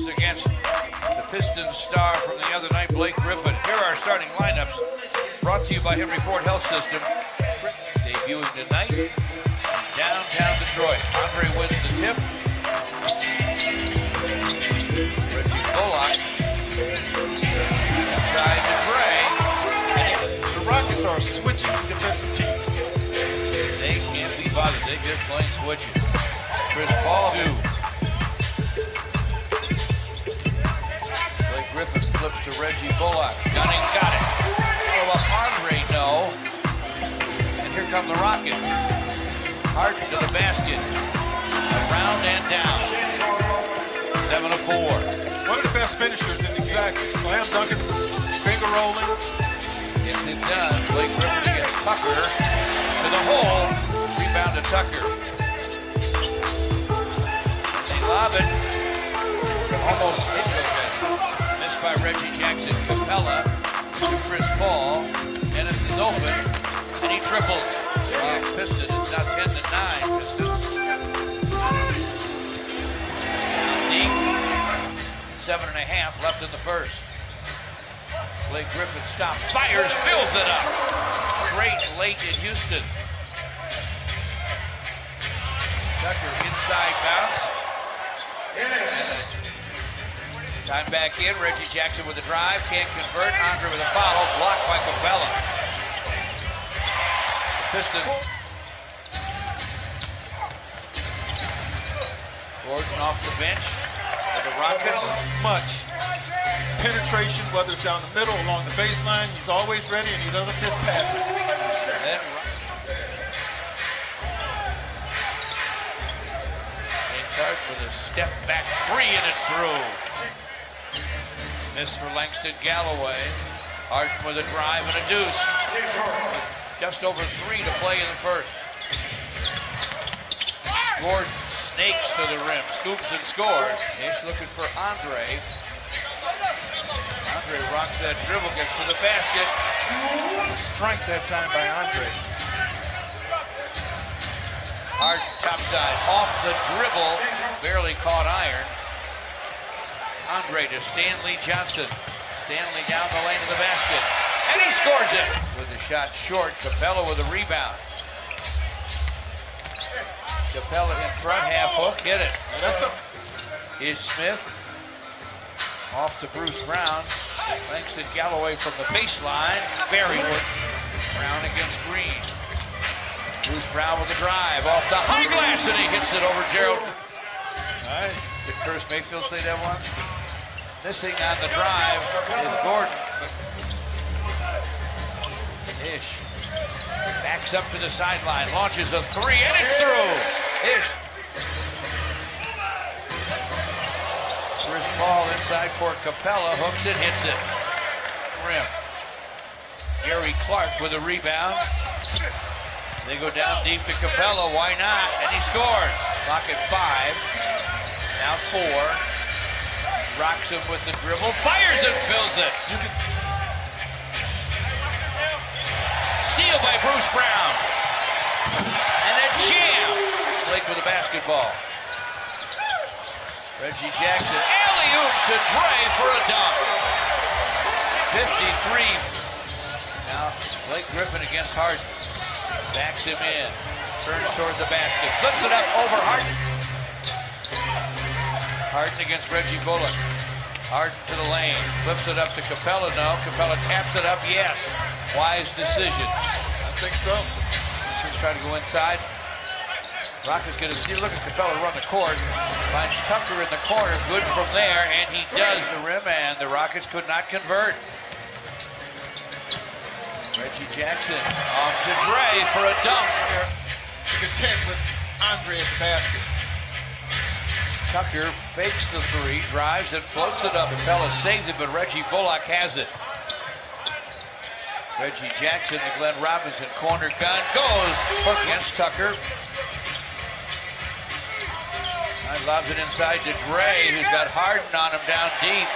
Pistons against the Pistons star from the other night, Blake Griffin. Here are our starting lineups, brought to you by Henry Ford Health System. Debuting tonight in downtown Detroit. Andre wins the tip. Reggie Bullock inside to Dre. The Rockets are switching defensive teams. They can't be bothered. They're playing switches. Chris Paul, 2. Blake Griffin flips to Reggie Bullock. Gunning got it. Oh, well, Andre, no. And here come the Rockets. Harden to the basket. Around and down. 7-4. One of the best finishers in exactly. Slam dunking, finger rolling. Gets it done. Blake Griffin against Tucker. To the hole. Rebound to Tucker. They lob it. Almost hit the net. Missed by Reggie Jackson. Capella to Chris Paul. Ennis is open. And he triples. Pistons. It's now 10-9. Pistons. Deep. 7.5 left in the first. Blake Griffin stops, fires, fills it up. Great late in Houston. Tucker inside bounce. Time back in. Reggie Jackson with a drive. Can't convert. Andre with a foul. Blocked by Capella. Pistons. Gordon off the bench for the Rockets. Much penetration, whether it's down the middle, along the baseline. He's always ready, and he doesn't miss passes. Then James with a step back 3, and it's through. Miss for Langston Galloway. Harden with a drive and a deuce. With just over 3 to play in the first. Gordon snakes to the rim, scoops and scores. He's looking for Andre. Andre rocks that dribble, gets to the basket. Strength that time by Andre. Harden topside, off the dribble, barely caught iron. Andre to Stanley Johnson. Stanley down the lane to the basket. And he scores it! With the shot short, Capella with a rebound. Capella in front, half hook, hit it. Is Smith. Off to Bruce Brown. Langston Galloway from the baseline. Buried it. Brown against Green. Bruce Brown with the drive. Off the high glass, and he hits it over Gerald. Nice. Did Curtis Mayfield say that once? Missing on the drive is Gordon. Ish. Backs up to the sideline. Launches a 3, and it's through. Ish. Chris Paul inside for Capella, hooks it, hits it. Rim. Gary Clark with a rebound. They go down deep to Capella, why not? And he scores. Clock at 5. Now 4. Rocks him with the dribble, fires and fills it. Steal by Bruce Brown. And a jam. Blake with a basketball. Reggie Jackson, alley-oop to Dre for a dunk. 53. Now Blake Griffin against Harden. Backs him in. Turns toward the basket. Flips it up over Harden. Harden against Reggie Bullock. Harden to the lane. Flips it up to Capella. No. Capella taps it up. Yes. Wise decision. I think so. He's trying to go inside. Rockets going to see, look at Capella run the court. Finds Tucker in the corner, good from there, and he does the rim, and the Rockets could not convert. Reggie Jackson off to Dre for a dunk. Content with Andre at the basket. Tucker fakes the 3, drives and floats it up. Capella saves it, but Reggie Bullock has it. Reggie Jackson, the Glenn Robinson corner gun, goes against Tucker. Lobs it inside to Dre, who's got Harden on him down deep.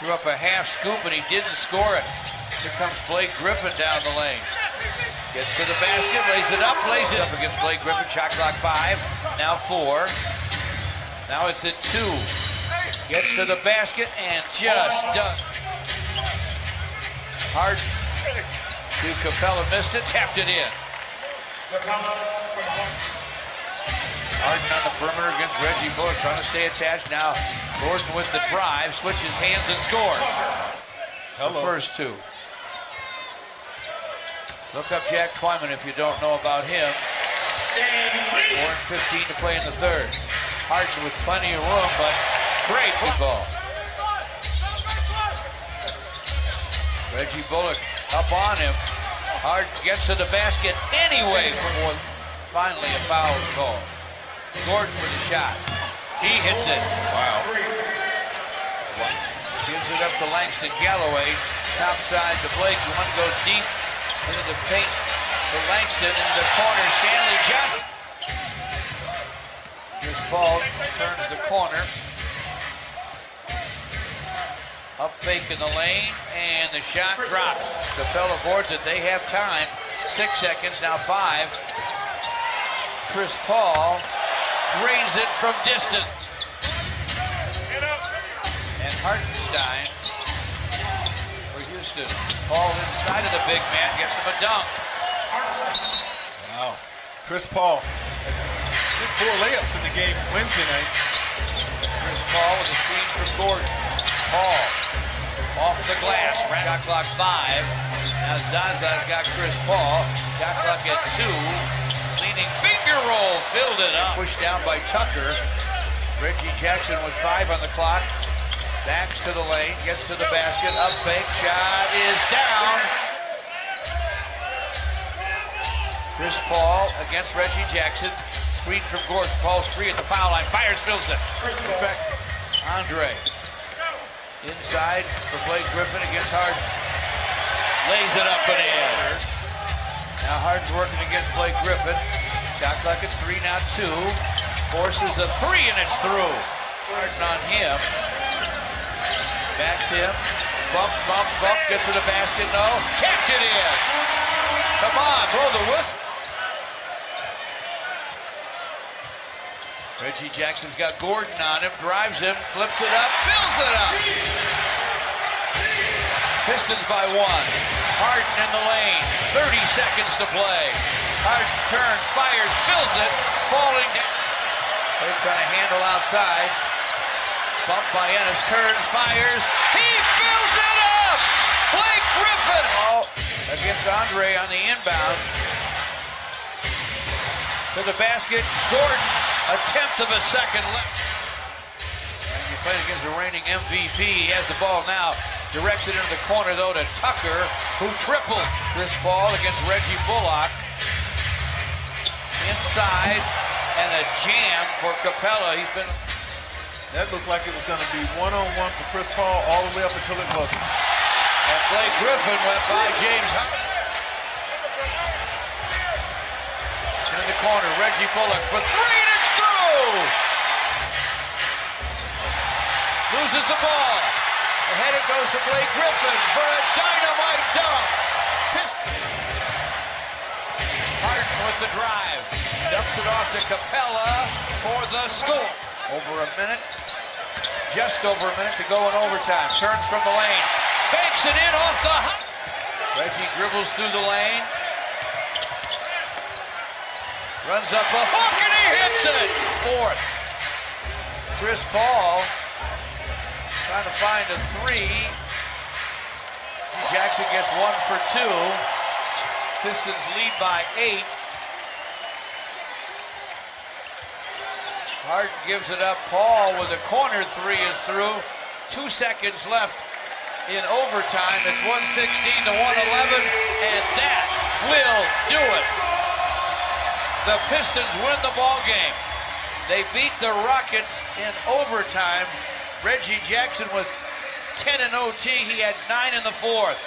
Threw up a half scoop, and he didn't score it. Here comes Blake Griffin down the lane. Gets to the basket, lays it up against Blake Griffin. Shot clock 5, now 4. Now it's at 2. Gets to the basket and just does. Hard to Capella, missed it, tapped it in. Harden on the perimeter against Reggie Bullock, trying to stay attached now. Gordon with the drive, switches hands and scores. The first two. Look up Jack Twyman if you don't know about him. 4:15 to play in the third. Harden with plenty of room, but great ball. Reggie Bullock up on him. Harden gets to the basket anyway. Finally a foul call. Gordon with a shot. He hits it. Wow. Gives it up to Langston Galloway. Top side to Blake. One goes deep into the paint to Langston in the corner. Stanley Johnson. Here's Paul. Turns the corner. Up fake in the lane, and the shot drops. Capella boards it. They have time. 6 seconds, now 5. Chris Paul drains it from distance. And Hartenstein for Houston. Paul inside of the big man, gets him a dunk. Wow. Chris Paul. Did 4 layups in the game Wednesday night. Chris Paul with a screen from Gordon. Paul off the glass. Shot clock 5. Now Zaza's got Chris Paul. Shot clock at 2. Leaning finger roll, filled it up. Pushed down by Tucker. Reggie Jackson with 5 on the clock. Backs to the lane, gets to the basket, up fake, shot is down. Chris Paul against Reggie Jackson. Screen from Gordon. Paul's free at the foul line. Fires, fills it. Andre. Inside for Blake Griffin against Harden. Lays it up and in. Now Harden's working against Blake Griffin. Shot clock at 3, now 2. Forces a 3 and it's through. Harden on him. Backs him. Bump, bump, bump. Gets to the basket. No. Tapped it in. Come on, blow the whistle. Reggie Jackson's got Gordon on him. Drives him. Flips it up. Fills it up. Pistons by 1. Harden in the lane. 30 seconds to play. Harden turns, fires, fills it. Falling down. They're trying to handle outside. Bump by Ennis, turns, fires. He fills it up! Blake Griffin! Oh, against Andre on the inbound. To the basket, Gordon, a tenth of a second left. And you played against the reigning MVP. He has the ball now. Directs it into the corner, though, to Tucker, who tripled Chris Paul against Reggie Bullock. Inside, and a jam for Capella. He's been... That looked like it was going to be one-on-one for Chris Paul all the way up until it wasn't. And Blake Griffin went by James Harden. In the corner, Reggie Bullock for 3 and it's through! Loses the ball. Ahead it goes to Blake Griffin for a dynamite dunk. Harden with the drive. Dumps it off to Capella for the score. Over a minute, just over a minute to go in overtime. Turns from the lane, banks it in off the hop. Reggie dribbles through the lane. Runs up a hook and he hits it. 4th. Chris Paul trying to find a 3. Jackson gets 1 for 2. Pistons lead by 8. Harden gives it up. Paul with a corner 3 is through. 2 seconds left in overtime. It's 116 to 111, and that will do it. The Pistons win the ball game. They beat the Rockets in overtime. Reggie Jackson was 10 in OT. He had 9 in the 4th.